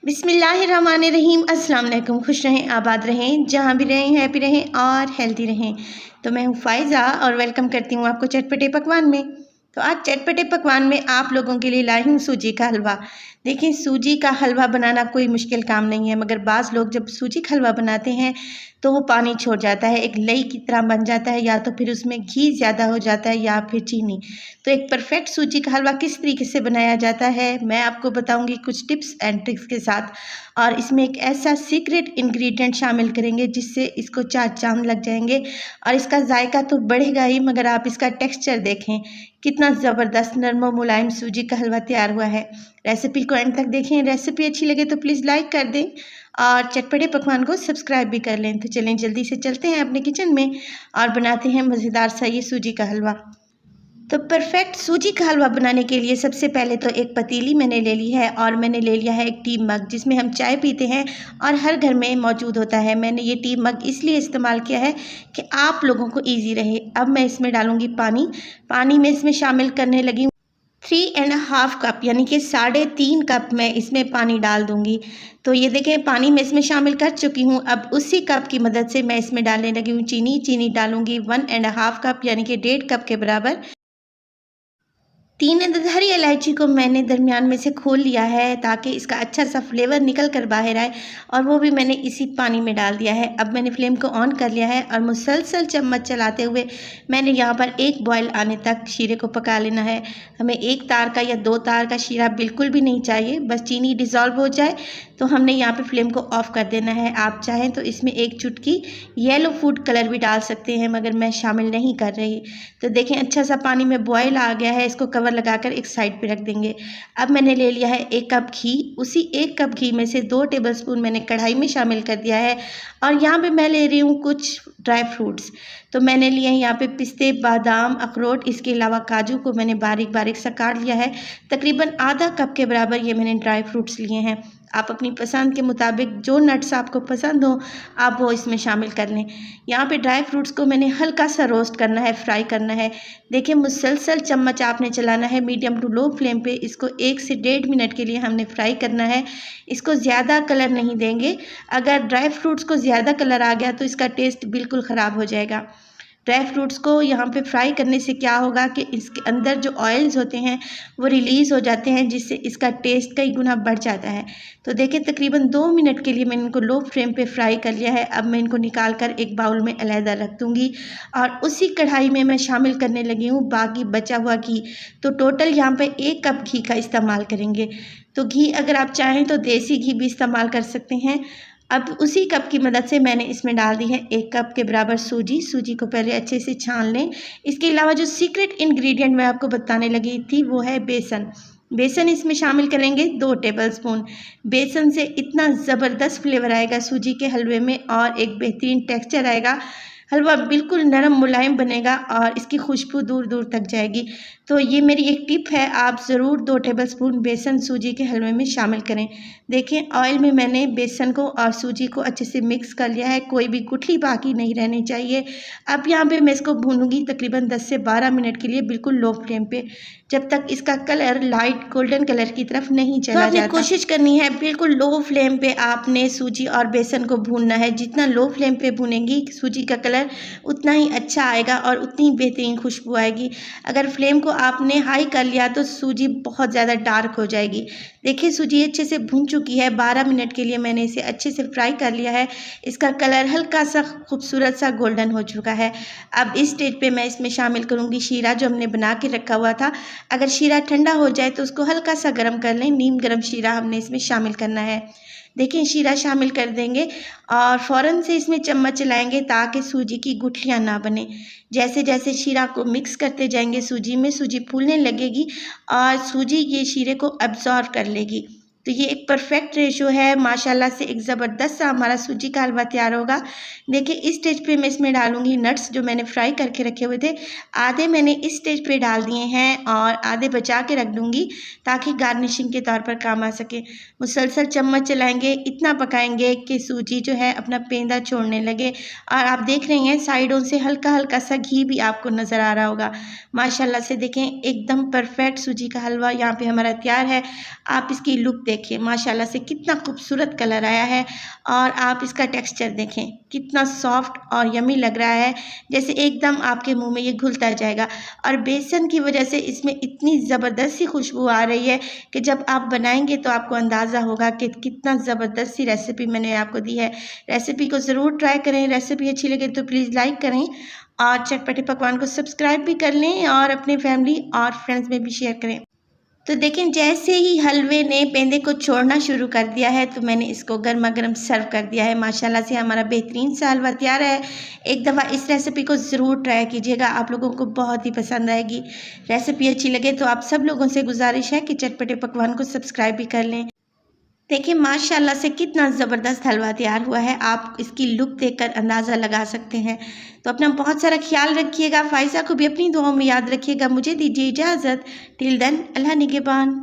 बिस्मिल्लाहिर्रहमानिर्रहीम। अस्सलाम वालेकुम। खुश रहें, आबाद रहें, जहाँ भी रहें हैप्पी रहें और हेल्दी रहें। तो मैं हूँ फ़ाइज़ा और वेलकम करती हूँ आपको चटपटे पकवान में। तो आज चटपटे पकवान में आप लोगों के लिए लाई हूँ सूजी का हलवा। देखिए, सूजी का हलवा बनाना कोई मुश्किल काम नहीं है, मगर बाज़ लोग जब सूजी का हलवा बनाते हैं तो वो पानी छोड़ जाता है, एक लई की तरह बन जाता है, या तो फिर उसमें घी ज़्यादा हो जाता है या फिर चीनी। तो एक परफेक्ट सूजी का हलवा किस तरीके से बनाया जाता है मैं आपको बताऊंगी कुछ टिप्स एंड ट्रिक्स के साथ। और इसमें एक ऐसा सीक्रेट इंग्रेडिएंट शामिल करेंगे जिससे इसको चार चांद लग जाएंगे। और इसका जायका तो बढ़ेगा ही, मगर आप इसका टेक्सचर देखें, कितना ज़बरदस्त नरम और मुलायम सूजी का हलवा तैयार हुआ है। रेसिपी को एंड तक देखें। रेसिपी अच्छी लगे तो प्लीज़ लाइक कर दें और चटपटे पकवान को सब्सक्राइब भी कर लें। तो चलें जल्दी से चलते हैं अपने किचन में और बनाते हैं मज़ेदार सा ये सूजी का हलवा। तो परफेक्ट सूजी का हलवा बनाने के लिए सबसे पहले तो एक पतीली मैंने ले ली है और मैंने ले लिया है एक टी मग जिसमें हम चाय पीते हैं और हर घर में मौजूद होता है। मैंने ये टी मग इसलिए इस्तेमाल किया है कि आप लोगों को इजी रहे। अब मैं इसमें डालूंगी पानी में इसमें शामिल करने लगी 3.5 कप, यानी कि 3.5 कप मैं इसमें पानी डाल दूंगी। तो ये देखें, पानी मैं इसमें शामिल कर चुकी हूँ। अब उसी कप की मदद से मैं इसमें डालने लगी हूँ चीनी डालूंगी 1.5 कप, यानी कि 1.5 कप के बराबर। 3 हरी इलायची को मैंने दरमियान में से खोल लिया है ताकि इसका अच्छा सा फ्लेवर निकल कर बाहर आए, और वो भी मैंने इसी पानी में डाल दिया है। अब मैंने फ्लेम को ऑन कर लिया है और मुसलसल चम्मच चलाते हुए मैंने यहाँ पर एक बॉयल आने तक शीरे को पका लेना है। हमें एक तार का या 2 तार का शीरा बिल्कुल भी नहीं चाहिए, बस चीनी डिज़ोल्व हो जाए तो हमने यहाँ पर फ्लेम को ऑफ़ कर देना है। आप चाहें तो इसमें एक चुटकी येलो फूड कलर भी डाल सकते हैं, मगर मैं शामिल नहीं कर रही। तो देखें, अच्छा सा पानी में बॉयल आ गया है, इसको कवर लगाकर एक साइड पे रख देंगे। अब मैंने ले लिया है 1 कप घी। उसी 1 कप घी में से 2 टेबलस्पून मैंने कढ़ाई में शामिल कर दिया है। और यहाँ पे मैं ले रही हूँ कुछ ड्राई फ्रूट्स। तो मैंने लिए हैं यहाँ पे पिस्ते, बादाम, अखरोट, इसके अलावा काजू को मैंने बारीक बारीक सा काट लिया है। तकरीबन आधा कप के बराबर ये मैंने ड्राई फ्रूट्स लिए हैं। आप अपनी पसंद के मुताबिक जो नट्स आपको पसंद हो आप वो इसमें शामिल कर लें। यहाँ पे ड्राई फ्रूट्स को मैंने हल्का सा रोस्ट करना है, फ्राई करना है। देखिए, मुसलसल चम्मच आपने चलाना है मीडियम टू लो फ्लेम पे। इसको 1 से 1.5 मिनट के लिए हमने फ्राई करना है। इसको ज़्यादा कलर नहीं देंगे, अगर ड्राई फ्रूट्स को ज़्यादा कलर आ गया तो इसका टेस्ट बिल्कुल ख़राब हो जाएगा। ड्राई फ्रूट्स को यहाँ पे फ्राई करने से क्या होगा कि इसके अंदर जो ऑयल्स होते हैं वो रिलीज़ हो जाते हैं, जिससे इसका टेस्ट कई गुना बढ़ जाता है। तो देखिए, तकरीबन 2 मिनट के लिए मैंने इनको लो फ्लेम पे फ्राई कर लिया है। अब मैं इनको निकाल कर एक बाउल में अलहदा रख दूँगी और उसी कढ़ाई में मैं शामिल करने लगी हूँ बाकी बचा हुआ घी। तो टोटल यहाँ पे 1 कप घी का इस्तेमाल करेंगे। तो घी अगर आप चाहें तो देसी घी भी इस्तेमाल कर सकते हैं। अब उसी कप की मदद से मैंने इसमें डाल दी है 1 कप के बराबर सूजी को पहले अच्छे से छान लें। इसके अलावा जो सीक्रेट इंग्रेडिएंट मैं आपको बताने लगी थी वो है बेसन इसमें शामिल करेंगे 2 टेबलस्पून। बेसन से इतना ज़बरदस्त फ्लेवर आएगा सूजी के हलवे में और एक बेहतरीन टेक्सचर आएगा। हलवा बिल्कुल नरम मुलायम बनेगा और इसकी खुशबू दूर दूर तक जाएगी। तो ये मेरी एक टिप है, आप ज़रूर 2 टेबलस्पून बेसन सूजी के हलवे में शामिल करें। देखें, ऑयल में मैंने बेसन को और सूजी को अच्छे से मिक्स कर लिया है, कोई भी गुठली बाकी नहीं रहनी चाहिए। अब यहाँ पे मैं इसको भूनूंगी तकरीबन 10 से 12 मिनट के लिए बिल्कुल लो फ्लेम पे, जब तक इसका कलर लाइट गोल्डन कलर की तरफ नहीं चला जाता। आपने कोशिश करनी है बिल्कुल लो फ्लेम पे आपने सूजी और बेसन को भूनना है। जितना लो फ्लेम पे भूनेंगी सूजी का कलर उतना ही अच्छा आएगा और उतनी बेहतरीन खुशबू आएगी। अगर फ्लेम को आपने हाई कर लिया तो सूजी बहुत ज़्यादा डार्क हो जाएगी। देखिए, सूजी अच्छे से भून चुकी है। 12 मिनट के लिए मैंने इसे अच्छे से फ्राई कर लिया है। इसका कलर हल्का सा खूबसूरत सा गोल्डन हो चुका है। अब इस स्टेज पे मैं इसमें शामिल करूँगी शीरा जो हमने बना के रखा हुआ था। अगर शीरा ठंडा हो जाए तो उसको हल्का सा गर्म कर लें। नीम गर्म शीरा हमने इसमें शामिल करना है। देखिए, शीरा शामिल कर देंगे और फ़ौरन से इसमें चम्मच चलाएंगे ताकि सूजी की गुठलियाँ ना बने। जैसे जैसे शीरा को मिक्स करते जाएंगे सूजी में, सूजी फूलने लगेगी और सूजी ये शीरे को अब्जॉर्व कर लेगी। तो ये एक परफेक्ट रेशो है। माशाल्लाह से एक ज़बरदस्त सा हमारा सूजी का हलवा तैयार होगा। देखिए, इस स्टेज पे मैं इसमें डालूंगी नट्स जो मैंने फ्राई करके रखे हुए थे। आधे मैंने इस स्टेज पे डाल दिए हैं और आधे बचा के रख दूंगी ताकि गार्निशिंग के तौर पर काम आ सके। मुसलसल चम्मच चलाएंगे, इतना पकाएंगे कि सूजी जो है अपना पेंदा छोड़ने लगे। और आप देख रहे हैं साइडों से हल्का हल्का सा घी भी आपको नज़र आ रहा होगा। माशाल्लाह से देखें, एकदम परफेक्ट सूजी का हलवा यहाँ पे हमारा तैयार है। आप इसकी लुक देखिए, माशाल्लाह से कितना खूबसूरत कलर आया है। और आप इसका टेक्सचर देखें कितना सॉफ्ट और यमी लग रहा है, जैसे एकदम आपके मुंह में ये घुलता जाएगा। और बेसन की वजह से इसमें इतनी ज़बरदस्त सी खुशबू आ रही है कि जब आप बनाएंगे तो आपको अंदाज़ा होगा कि कितना ज़बरदस्त सी रेसिपी मैंने आपको दी है। रेसिपी को ज़रूर ट्राई करें। रेसिपी अच्छी लगे तो प्लीज़ लाइक करें और चटपटे पकवान को सब्सक्राइब भी कर लें और अपने फैमिली और फ्रेंड्स में भी शेयर करें। तो देखें, जैसे ही हलवे ने पेंदे को छोड़ना शुरू कर दिया है तो मैंने इसको गर्मा गर्म सर्व कर दिया है। माशाल्लाह से हमारा बेहतरीन सा हलवा तैयार है। एक दफ़ा इस रेसिपी को ज़रूर ट्राई कीजिएगा, आप लोगों को बहुत ही पसंद आएगी। रेसिपी अच्छी लगे तो आप सब लोगों से गुजारिश है कि चटपटे पकवान को सब्सक्राइब भी कर लें। देखिए माशाल्लाह से कितना ज़बरदस्त हलवा तैयार हुआ है, आप इसकी लुक देखकर अंदाज़ा लगा सकते हैं। तो अपना बहुत सारा ख्याल रखिएगा, फ़ाइज़ा को भी अपनी दुआओं में याद रखिएगा। मुझे दीजिए इजाज़त। टिल देन, अल्लाह निगहबान।